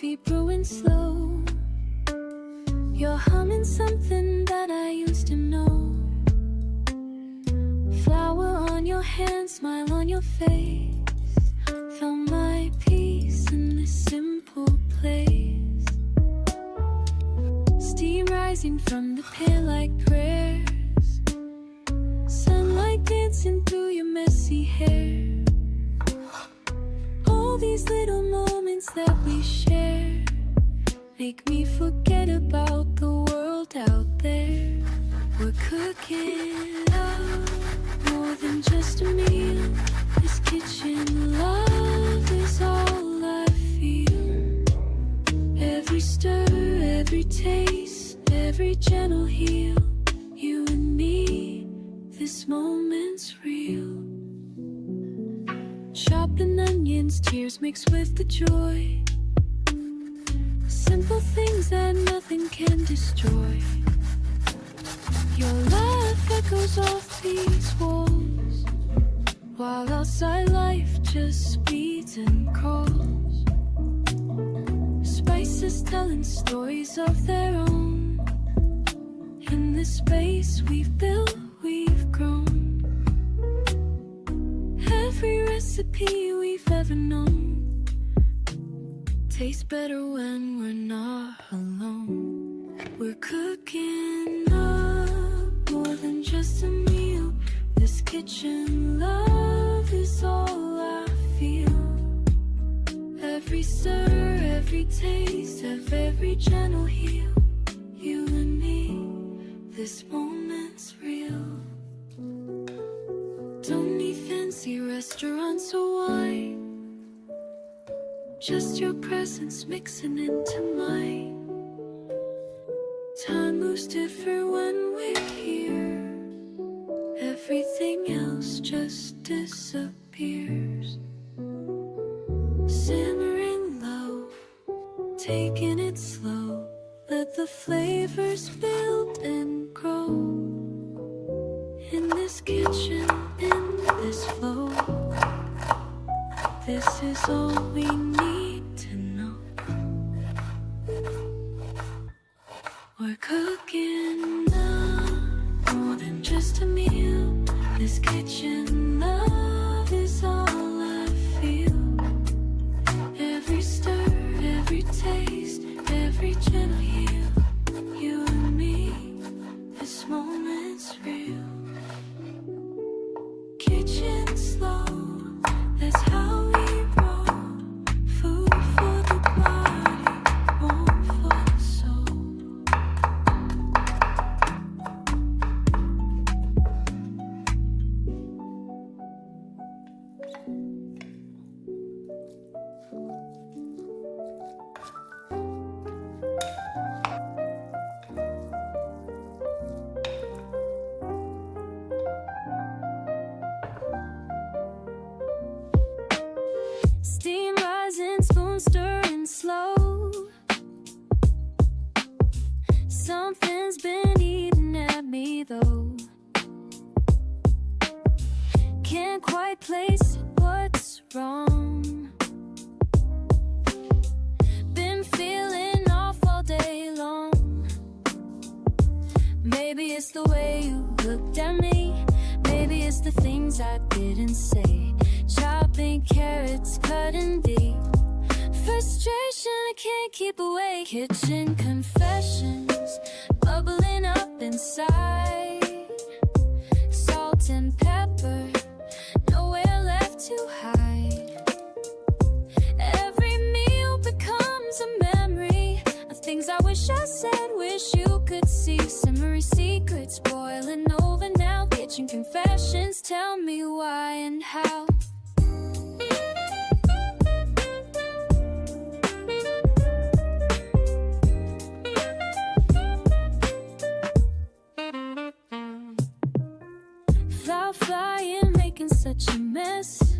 coffee brewing slow. You're humming something that I used to know. Flower on your hand, smile on your face. Found my peace in this simple place. Steam rising from the pan like prayers. Sunlight dancing through your messy hair. All these little moments that we share make me forget about the world out there. We're cooking up more than just a meal. This kitchen love is all I feel. Every stir, every taste, every gentle heel. You and me, this moment's real. Chopping onions, tears mixed with the joy. Simple things that nothing can destroy. Your laugh echoes off these walls, while outside life just speeds and crawls. Spices telling stories of their own. In this space we've built, we've grown. Every recipe we've ever known tastes better when we're not alone. We're cooking up more than just a meal. This kitchen love is all I feel. Every stir, every taste of every gentle heel. You and me, this moment's real. Don't need fancy restaurants or wine, just your presence mixing into mine. Time moves different when we're here. Everything else just disappears. Simmering low, taking it slow. Let the flavors build and grow. In this kitchen, in this flow, this is all we need to know. We're cooking up more than just a meal. This kitchen love is all I feel. Every stir, every taste, every gentle heel. You and me, this moment's real. Kitchen slow, that's how we roll. Food for the body, warm for the soul. Steam rising, spoon stirring slow. Something's been eating at me though. Can't quite place what's wrong. Been feeling off all day long. Maybe it's the way you looked at me. Maybe it's the things I didn't say. Chopping carrots, cutting deep. Frustration I can't keep away. Kitchen confessions bubbling up inside. Salt and pepper, nowhere left to hide. Every meal becomes a memory of things I wish I said, wish you could see. Simmering secrets boiling over now. Kitchen confessions, tell me why and how. Flour flying, making such a mess.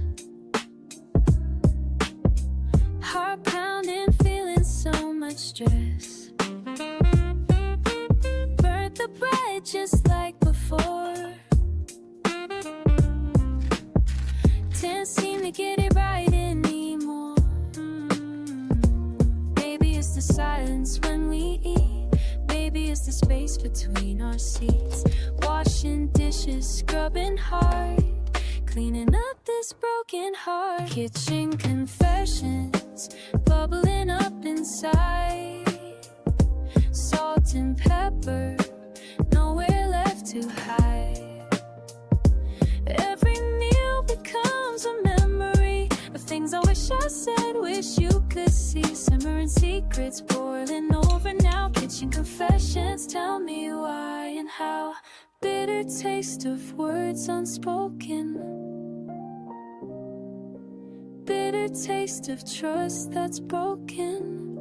Heart pounding, feeling so much stress. Burnt the bread just like before. Can't seem to get it right anymore. Maybe between our seats. Washing dishes, scrubbing hard, cleaning up this broken heart. Kitchen confessions, bubbling up inside. Salt and pepper, nowhere left to hide. Every meal becomes a memory of things I wish I said, wish you could see. Simmering secrets boiling over now. Kitchen confessions, tell me why and how. Bitter taste of words unspoken. Bitter taste of trust that's broken.